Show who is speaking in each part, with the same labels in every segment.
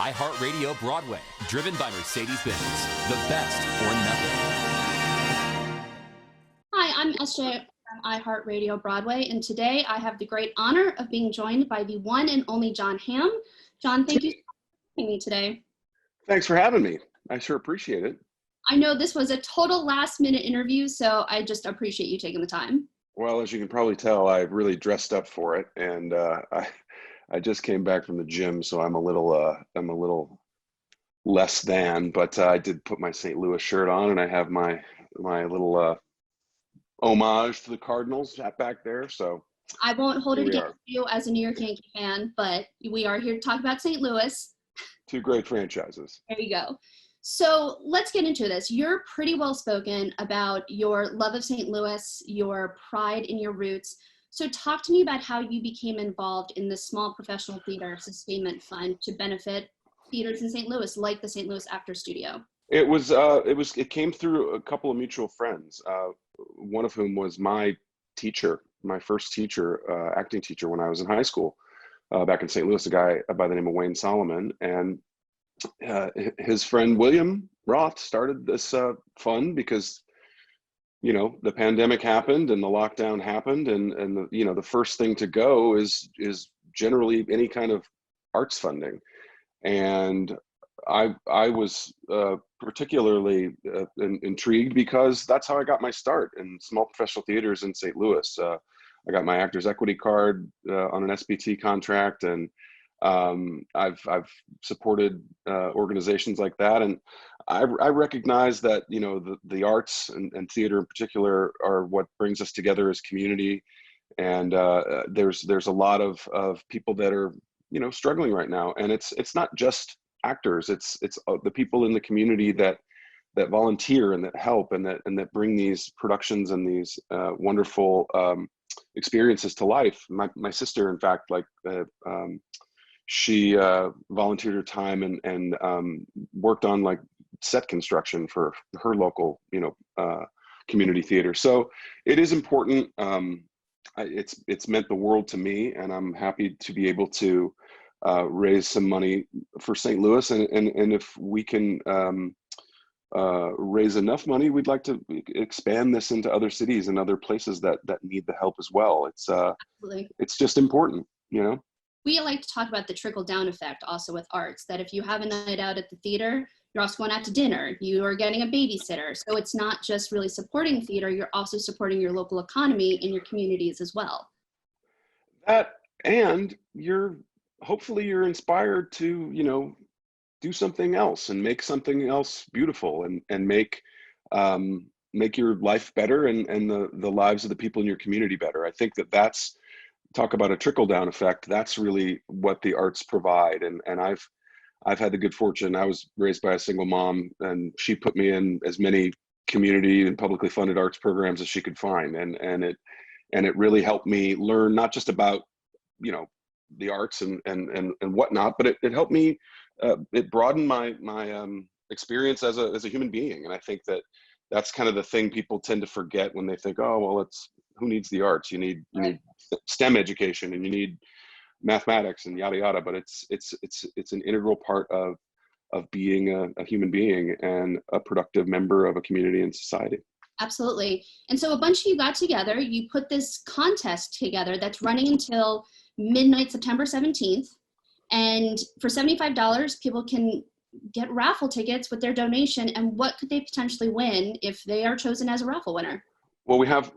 Speaker 1: iHeartRadio Broadway, driven by Mercedes-Benz. The best or nothing.
Speaker 2: Hi, I'm SJ from iHeartRadio Broadway, and today I have the great honor of being joined by the one and only Jon Hamm. Jon, thank you so much for joining me today.
Speaker 3: Thanks for having me. I sure appreciate it.
Speaker 2: I know this was a total last-minute interview, so I just appreciate you taking the time.
Speaker 3: Well, as you can probably tell, I really dressed up for it, and I just came back from the gym, so I'm a little less than. But I did put my St. Louis shirt on, and I have my little homage to the Cardinals back there. So
Speaker 2: I won't hold it
Speaker 3: we
Speaker 2: against
Speaker 3: are.
Speaker 2: you as a New York Yankee fan, but we are here to talk about St. Louis.
Speaker 3: Two great franchises.
Speaker 2: There you go. So let's get into this. You're pretty well spoken about your love of St. Louis, your pride in your roots. So talk to me about how you became involved in the small professional theater sustainment fund to benefit theaters in St. Louis, like the St. Louis Actors Studio.
Speaker 3: It came through a couple of mutual friends, one of whom was my teacher, my first teacher, acting teacher when I was in high school, back in St. Louis, a guy by the name of Wayne Solomon. And his friend William Roth started this fund because, the pandemic happened and the lockdown happened, and the first thing to go is generally any kind of arts funding. And I was particularly intrigued because that's how I got my start in small professional theaters in St. Louis. I got my Actors Equity card on an SBT contract, and I've supported organizations like that, and I recognize that the arts and theater in particular are what brings us together as community. And there's a lot of people that are struggling right now, and it's not just actors. It's the people in the community that volunteer and that help and that bring these productions and these wonderful experiences to life. My sister, in fact, she volunteered her time and worked on set construction for her local community theater. So it is important. It's meant the world to me, and I'm happy to be able to raise some money for St. Louis, and if we can raise enough money, we'd like to expand this into other cities and other places that need the help as well. It's just important,
Speaker 2: We like to talk about the trickle-down effect also with arts, that if you have a night out at the theater, you're also going out to dinner, you are getting a babysitter. So it's not just really supporting theater, you're also supporting your local economy in your communities as well.
Speaker 3: And hopefully you're inspired to, do something else and make something else beautiful and make your life better and the lives of the people in your community better. I think that's, talk about a trickle-down effect. That's really what the arts provide. And I've had the good fortune. I was raised by a single mom, and she put me in as many community and publicly funded arts programs as she could find. And it really helped me learn not just about, the arts and whatnot, but it helped me, it broadened my experience as a human being. And I think that's kind of the thing people tend to forget when they think, oh, well, who needs the arts? You need STEM education, and you need mathematics and yada yada. But it's an integral part of being a human being and a productive member of a community and society.
Speaker 2: Absolutely. And so a bunch of you got together, you put this contest together that's running until midnight, September 17th. And for $75, people can get raffle tickets with their donation. And what could they potentially win if they are chosen as a raffle winner?
Speaker 3: Well, we have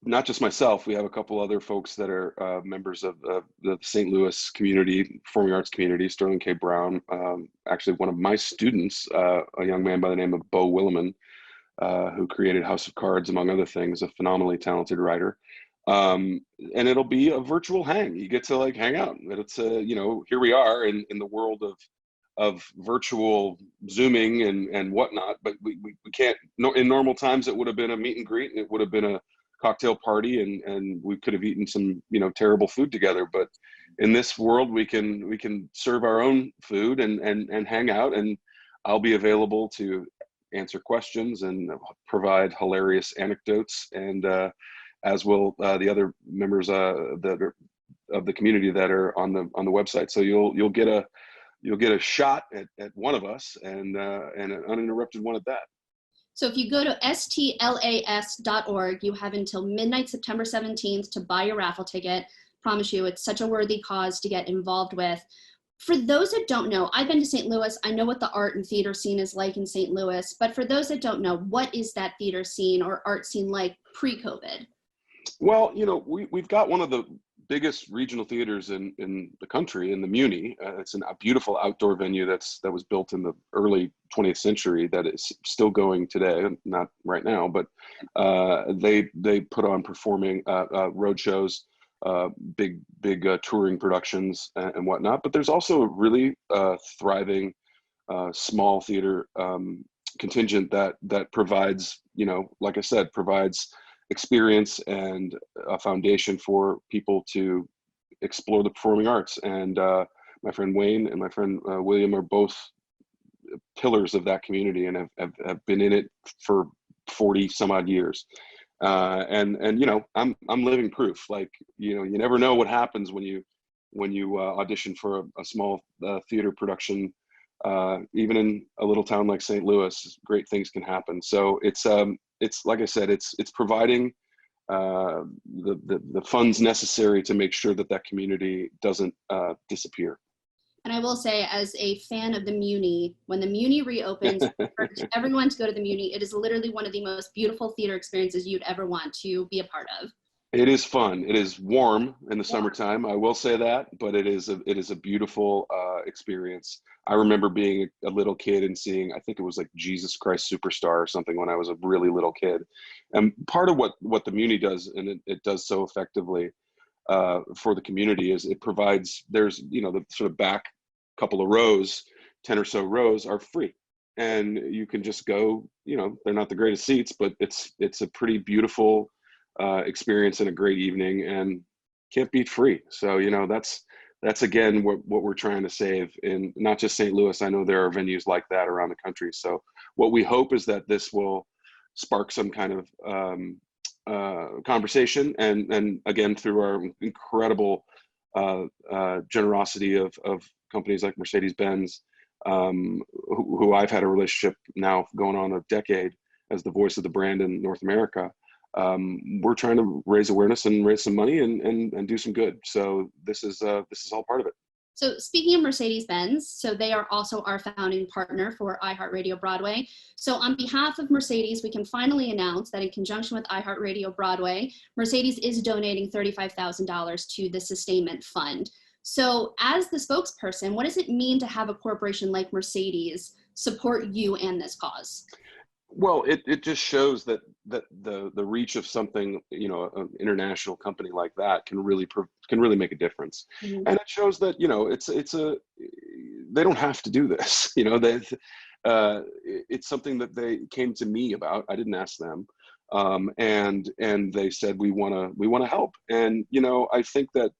Speaker 3: not just myself. We have a couple other folks that are members of the St. Louis community, performing arts community. Sterling K. Brown, actually one of my students, a young man by the name of Bo Williman, who created House of Cards, among other things, a phenomenally talented writer. And it'll be a virtual hang. You get to hang out. It's here we are in the world of virtual Zooming and whatnot, but we can't. No, in normal times it would have been a meet and greet, and it would have been a cocktail party, and we could have eaten some terrible food together. But in this world, we can serve our own food and hang out, and I'll be available to answer questions and provide hilarious anecdotes, and as will the other members that are of the community that are on the website. So you'll get a you'll get a shot at one of us, and an uninterrupted one at that.
Speaker 2: So if you go to stlas.org, you have until midnight, September 17th to buy your raffle ticket. Promise you, it's such a worthy cause to get involved with. For those that don't know, I've been to St. Louis. I know what the art and theater scene is like in St. Louis, but for those that don't know, what is that theater scene or art scene like pre-COVID?
Speaker 3: Well, we've got one of the biggest regional theaters in the country, in the Muni. It's a beautiful outdoor venue that was built in the early 20th century that is still going today, not right now, but they put on performing road shows, big touring productions and whatnot. But there's also a really thriving small theater contingent that provides, like I said, provides experience and a foundation for people to explore the performing arts. And my friend Wayne and my friend William are both pillars of that community and have been in it for 40 some odd years. And I'm living proof. Like, you never know what happens when you audition for a small theater production. Even in a little town like St. Louis, great things can happen. So it's like I said, it's providing the funds necessary to make sure that community doesn't disappear.
Speaker 2: And I will say, as a fan of the Muni, when the Muni reopens, I urge everyone to go to the Muni. It is literally one of the most beautiful theater experiences you'd ever want to be a part of.
Speaker 3: It is fun. It is warm in the summertime, I will say that, but it is a beautiful experience. I remember being a little kid and seeing, I think it was like Jesus Christ Superstar or something when I was a really little kid. And part of what the Muni does, and it does so effectively for the community, is it provides, there's, the sort of back couple of rows, 10 or so rows are free. And you can just go, they're not the greatest seats, but it's a pretty beautiful experience and a great evening, and can't beat free. So that's again what we're trying to save in not just St. Louis. I know there are venues like that around the country. So what we hope is that this will spark some kind of conversation, and again, through our incredible generosity of companies like Mercedes-Benz, who I've had a relationship now going on a decade as the voice of the brand in North America. We're trying to raise awareness and raise some money and do some good. So this is all part of it.
Speaker 2: So speaking of Mercedes-Benz, so they are also our founding partner for iHeartRadio Broadway. So on behalf of Mercedes, we can finally announce that in conjunction with iHeartRadio Broadway, Mercedes is donating $35,000 to the Sustainment Fund. So as the spokesperson, what does it mean to have a corporation like Mercedes support you and this cause?
Speaker 3: Well, it just shows that the reach of something, an international company like that can really make a difference. Mm-hmm. And it shows that, they don't have to do this. It's something that they came to me about. I didn't ask them. And they said, we want to help. And, I think that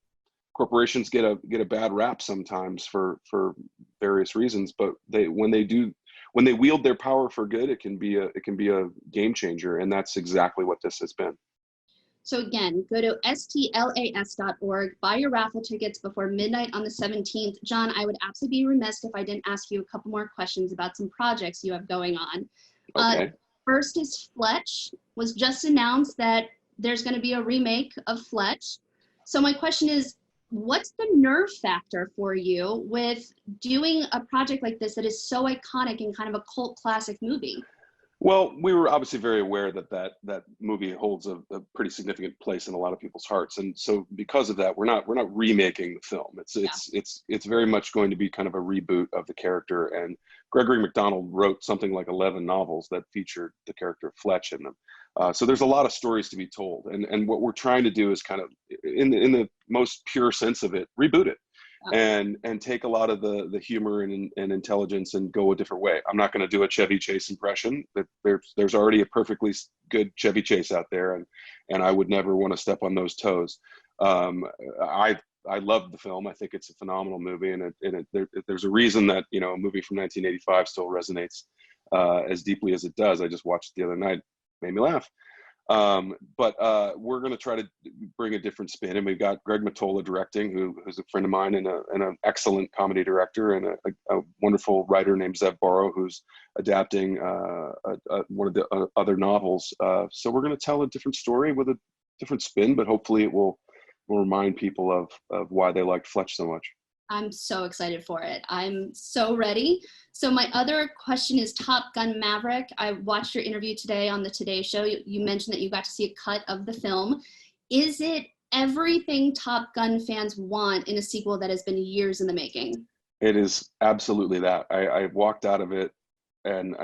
Speaker 3: corporations get a bad rap sometimes for various reasons, but when they wield their power for good, it can be a game changer, and that's exactly what this has been.
Speaker 2: So again, go to stlas.org, buy your raffle tickets before midnight on the 17th. Jon, I would absolutely be remiss if I didn't ask you a couple more questions about some projects you have going on.
Speaker 3: Okay.
Speaker 2: First is Fletch. Was just announced that there's going to be a remake of Fletch. So my question is, what's the nerve factor for you with doing a project like this that is so iconic and kind of a cult classic movie?
Speaker 3: Well, we were obviously very aware that movie holds a pretty significant place in a lot of people's hearts, and so because of that, we're not remaking the film. It's very much going to be kind of a reboot of the character. And Gregory McDonald wrote something like 11 novels that featured the character of Fletch in them. So there's a lot of stories to be told, and what we're trying to do is kind of, in the most pure sense of it, reboot it. And take a lot of the humor and intelligence and go a different way. I'm not going to do a Chevy Chase impression. That there's already a perfectly good Chevy Chase out there, and I would never want to step on those toes. I love the film. I think it's a phenomenal movie, and there's a reason that a movie from 1985 still resonates as deeply as it does. I just watched it the other night, made me laugh. But we're going to try to bring a different spin, and we've got Greg Mottola directing, who's a friend of mine and an excellent comedy director, and a wonderful writer named Zev Barrow, who's adapting one of the other novels. So we're going to tell a different story with a different spin, but hopefully it will remind people of why they liked Fletch so much.
Speaker 2: I'm so excited for it. I'm so ready. So my other question is Top Gun Maverick. I watched your interview today on the Today Show. You mentioned that you got to see a cut of the film. Is it everything Top Gun fans want in a sequel that has been years in the making? It
Speaker 3: is absolutely that. I walked out of it and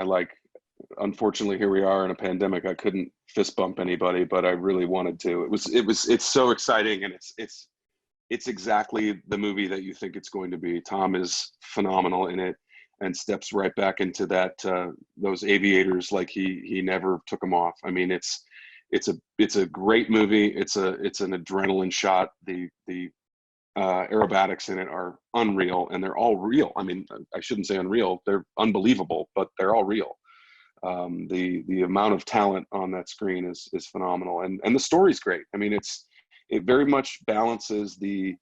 Speaker 3: unfortunately, here we are in a pandemic. I couldn't fist bump anybody, but I really wanted to. It's so exciting, and it's exactly the movie that you think it's going to be. Tom is phenomenal in it and steps right back into that those aviators like he never took them off. I mean, it's a great movie. It's an adrenaline shot. The aerobatics in it are unreal, and they're all real. I mean, I shouldn't say unreal. They're unbelievable, but they're all real. The amount of talent on that screen is phenomenal, and the story's great. I mean, it very much balances the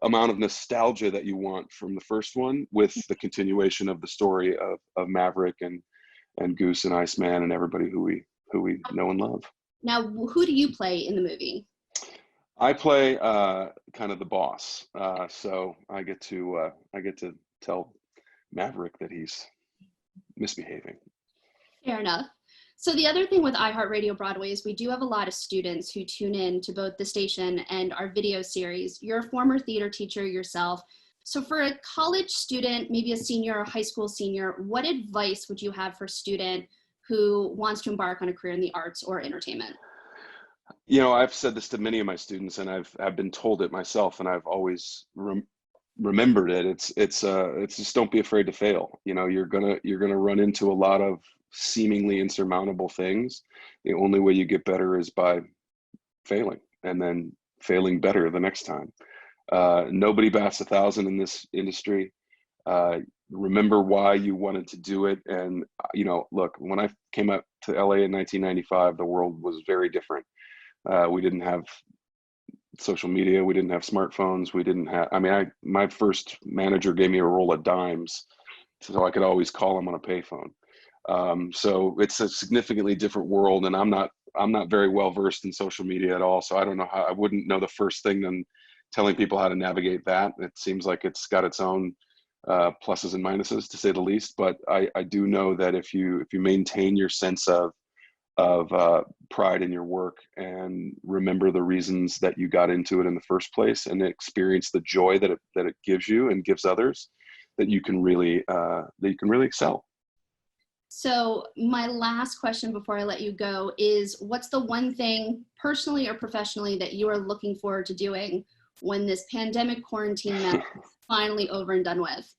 Speaker 3: amount of nostalgia that you want from the first one with the continuation of the story of Maverick and Goose and Iceman and everybody who we know and love. Now,
Speaker 2: who do you play in the movie?
Speaker 3: I play kind of the boss, so I get to tell Maverick that he's misbehaving.
Speaker 2: Fair enough. So the other thing with iHeartRadio Broadway is we do have a lot of students who tune in to both the station and our video series. You're a former theater teacher yourself. So for a college student, maybe a senior or high school senior, what advice would you have for a student who wants to embark on a career in the arts or entertainment?
Speaker 3: You know, I've said this to many of my students, and I've been told it myself, and I've always remembered it. It's just don't be afraid to fail. You know, you're gonna run into a lot of seemingly insurmountable things. The only way you get better is by failing, and then failing better the next time. Nobody bats 1,000 in this industry. Remember why you wanted to do it. And, you know, look, when I came up to LA in 1995, the world was very different. We didn't have social media. We didn't have smartphones. We didn't have, my first manager gave me a roll of dimes so I could always call him on a payphone. So it's a significantly different world, and I'm not very well versed in social media at all. So I don't know how, I wouldn't know the first thing than telling people how to navigate that. It seems like it's got its own pluses and minuses, to say the least. But I do know that if you maintain your sense of pride in your work and remember the reasons that you got into it in the first place, and experience the joy that it gives you and gives others, that you can really excel.
Speaker 2: So my last question before I let you go is, what's the one thing personally or professionally that you are looking forward to doing when this pandemic quarantine is finally over and done with?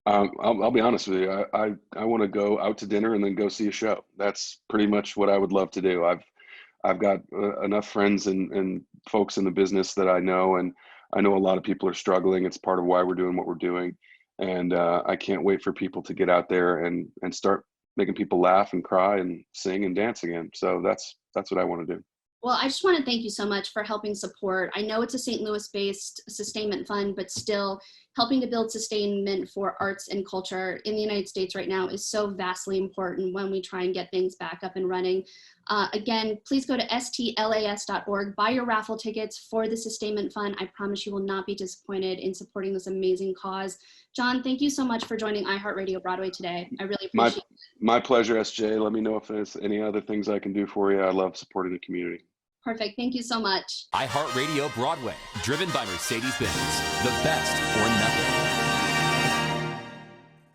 Speaker 3: I'll be honest with you. I want to go out to dinner and then go see a show. That's pretty much what I would love to do. I've got enough friends and folks in the business that I know, and I know a lot of people are struggling. It's part of why we're doing what we're doing. And I can't wait for people to get out there and start making people laugh and cry and sing and dance again. So that's what I want to do.
Speaker 2: Well, I just want to thank you so much for helping support. I know it's a St. Louis-based Sustainment fund, but still helping to build sustainment for arts and culture in the United States right now is so vastly important when we try and get things back up and running. Again, please go to stlas.org, buy your raffle tickets for the Sustainment Fund. I promise you will not be disappointed in supporting this amazing cause. Jon, thank you so much for joining iHeartRadio Broadway today. I really appreciate it.
Speaker 3: My pleasure, SJ. Let me know if there's any other things I can do for you. I love supporting the community.
Speaker 2: Perfect. Thank you so much.
Speaker 1: iHeartRadio Broadway, driven by Mercedes-Benz. The best or nothing.